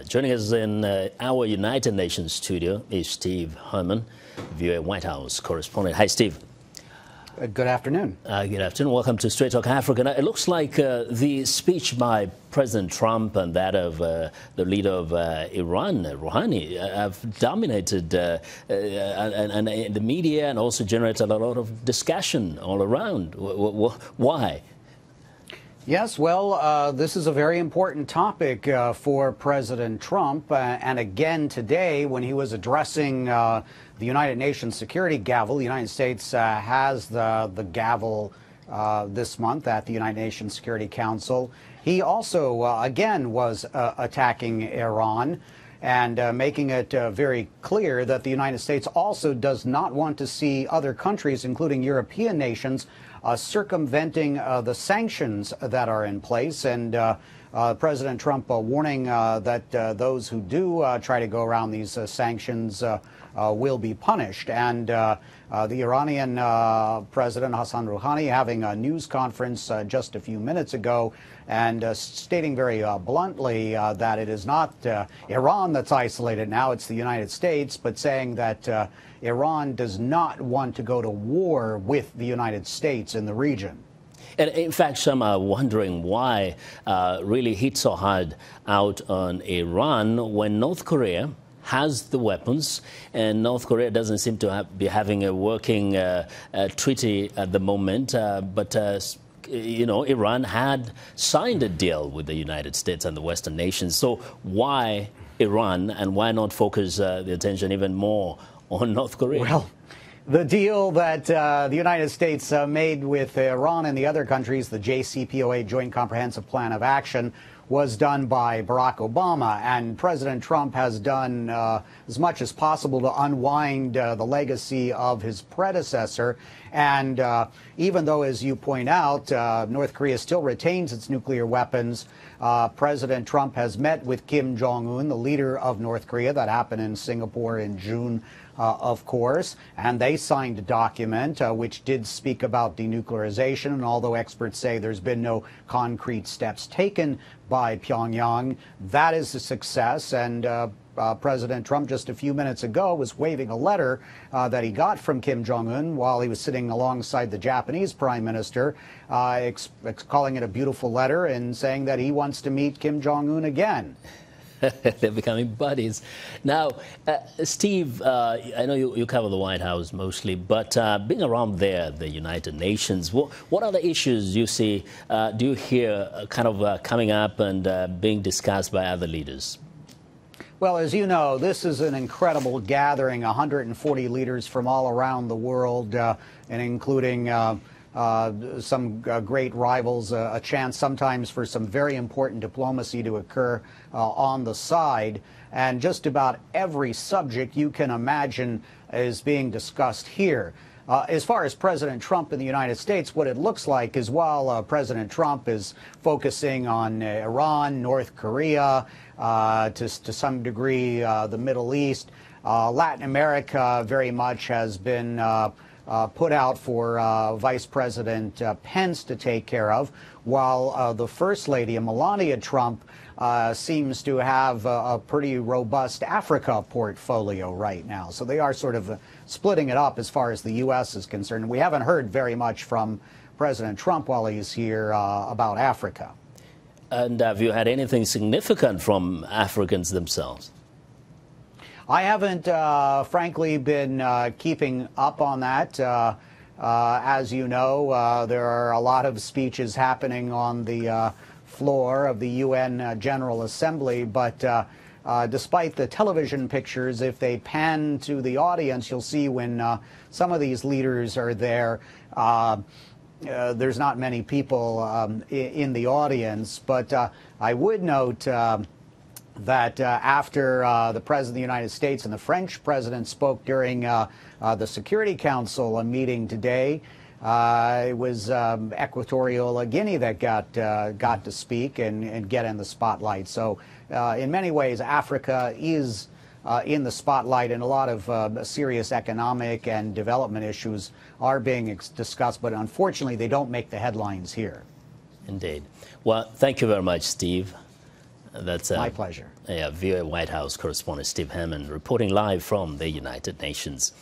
Joining us in our United Nations studio is Steve Herman, VOA White House correspondent. Hi, Steve. Good afternoon. Good afternoon. Welcome to Straight Talk Africa. Now, it looks like the speech by President Trump and that of the leader of Iran, Rouhani, have dominated and the media and also generated a lot of discussion all around. Why? Yes, well, this is a very important topic for President Trump. And again today, when he was addressing the United Nations security gavel, the United States has the gavel this month at the United Nations Security Council. He also, again, was attacking Iran and making it very clear that the United States also does not want to see other countries, including European nations, circumventing the sanctions that are in place. And President Trump warning that those who do try to go around these sanctions will be punished. And the Iranian President Hassan Rouhani having a news conference just a few minutes ago and stating very bluntly that it is not Iran that's isolated now, it's the United States, but saying that Iran does not want to go to war with the United States in the region. And in fact, some are wondering why really hit so hard out on Iran when North Korea has the weapons, and North Korea doesn't seem to be having a working treaty at the moment. But you know, Iran had signed a deal with the United States and the Western nations. So why Iran, and why not focus the attention even more on North Korea? Well, the deal that the United States made with Iran and the other countries, the JCPOA, Joint Comprehensive Plan of Action, was done by Barack Obama, and President Trump has done as much as possible to unwind the legacy of his predecessor. And even though, as you point out, North Korea still retains its nuclear weapons, President Trump has met with Kim Jong-un, the leader of North Korea. That happened in Singapore in June, of course, and they signed a document which did speak about denuclearization. And although experts say there's been no concrete steps taken by Pyongyang, that is a success. And President Trump just a few minutes ago was waving a letter that he got from Kim Jong-un while he was sitting alongside the Japanese Prime Minister, calling it a beautiful letter and saying that he wants to meet Kim Jong-un again. They're becoming buddies. Now, Steve, I know you cover the White House mostly, but being around there, the United Nations, what other issues do you hear kind of coming up and being discussed by other leaders? Well, as you know, this is an incredible gathering, 140 leaders from all around the world, and including some great rivals, a chance sometimes for some very important diplomacy to occur on the side. And just about every subject you can imagine is being discussed here. As far as President Trump in the United States, what it looks like is while President Trump is focusing on Iran, North Korea, to some degree the Middle East, Latin America very much has been put out for Vice President Pence to take care of, while the First Lady, Melania Trump, seems to have a pretty robust Africa portfolio right now. So they are sort of splitting it up as far as the U.S. is concerned. We haven't heard very much from President Trump while he's here about Africa. And have you had anything significant from Africans themselves? I haven't, frankly, been keeping up on that. As you know, there are a lot of speeches happening on the floor of the UN General Assembly, but despite the television pictures, if they pan to the audience, you'll see when some of these leaders are there, there's not many people in the audience. But I would note that after the President of the United States and the French President spoke during the Security Council meeting today, it was Equatorial Guinea that got to speak and get in the spotlight. So in many ways, Africa is in the spotlight, and a lot of serious economic and development issues are being discussed, but unfortunately they don't make the headlines here. Indeed. Well, thank you very much, Steve. That's my pleasure. Yeah, VOA White House correspondent Steve Herman reporting live from the United Nations.